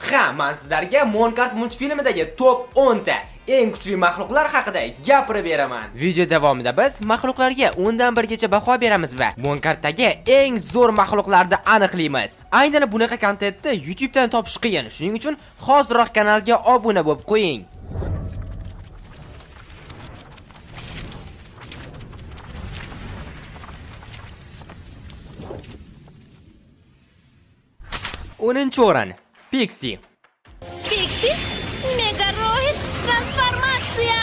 Ha, men sizlarga Monkart multfilmidagi top 10 ta eng kuchli maxluqlar haqida gapirib beraman. Video davomida biz maxluqlarga 10 dan 1 gacha baho beramiz va Monkartdagi eng zo'r maxluqlarni aniqlaymiz. Aynan bunaqa kontentni YouTube dan topish qiyin. Shuning uchun hozirroq kanalga obuna bo'lib qo'ying. O'ninchi o'rin Pixie. Pixie Megaroid transformatsiya.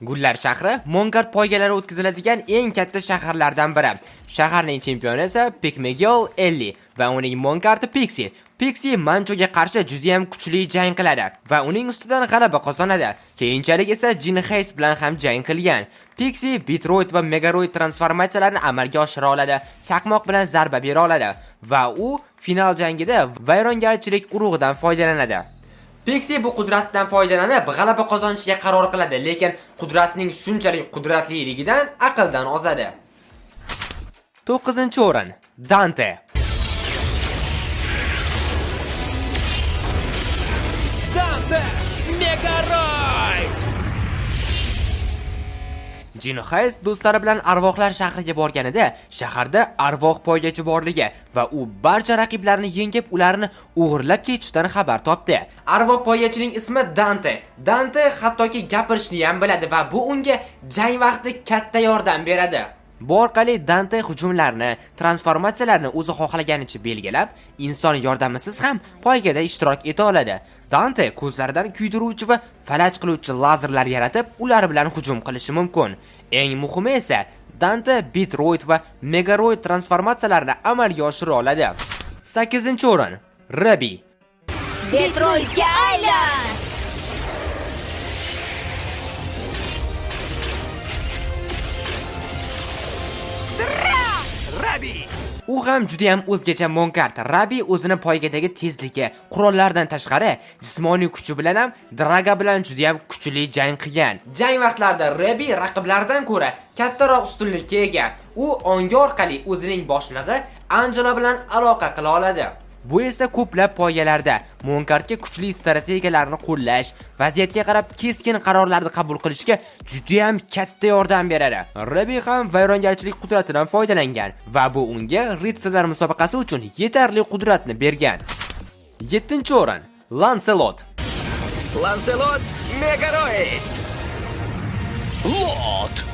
Gullar shahri Monkart poygalari o'tkaziladigan eng katta shaharlardan biri. Shaharning chempioni esa Pygmalion Ellie va uning Monkarti Pixie. Pixie Manchoga qarshi juda ham kuchli jang qiladi va uning ustidan g'alaba qozonadi. Keyinchalik esa Jinheist bilan ham jang qilgan. Pixie Bitroid va Megaroid transformatsiyalarini amalga oshira oladi, chaqmoq bilan zarba bera oladi va u final jangida vayrongarchilik urug'idan foydalanadi. Pixie bu qudratdan foydalanib g'alaba qozonishga qaror qiladi, lekin qudratning shunchalik qudratliligidan aqldan ozadi. 9-o'rin Dante. Dante Megaroid. Jinheist do'stlari bilan arvohlar shahriga borganida, shaharda arvoh poygachi borligi va u barcha raqiblarni yengib, ularni o'g'irlab ketishdan xabar topdi. Arvoh poygachining ismi Dante. Dante hattoki gapirishni ham biladi va bu unga jang vaqti katta yordam beradi. Bu orqali Dante hujumlarni, transformatsiyalarni o'zi xohlaganicha belgilab, inson yordamisiz ham poygada ishtirok eta oladi. Dante ko'zlaridan kuydiruvchi va falaj qiluvchi lazerlar yaratib, ular bilan hujum qilishi mumkin. Eng muhimi esa Dante Bitroid va Megaroid transformatsiyalarini amalga oshira oladi. 8-o'rin Rabi. Detroitga aylan. Rabi. U ham juda ham o'zgacha Monkart. Rabi o'zini poygadagi tezligi, qurollardan tashqari jismoniy kuchi bilan ham Draga bilan juda ham kuchli jang qilgan. Jang vaqtlarida Rabi raqiblardan ko'ra kattaroq ustunlikka ega. U ongi orqali o'zining boshlig'i Angela bilan aloqa qila oladi. Bu esa ko'plab poygalarda Monkartga kuchli strategiyalarni qo'llash, vaziyatga qarab keskin qarorlarni qabul qilishga juda ham katta yordam beradi. Rabi ham vayrongarchilik qudratidan foydalangan va bu unga Ritsalar musobaqasi uchun yetarli qudratni bergan. 7-o'rin Lancelot. Lancelot Megaroid. Lot.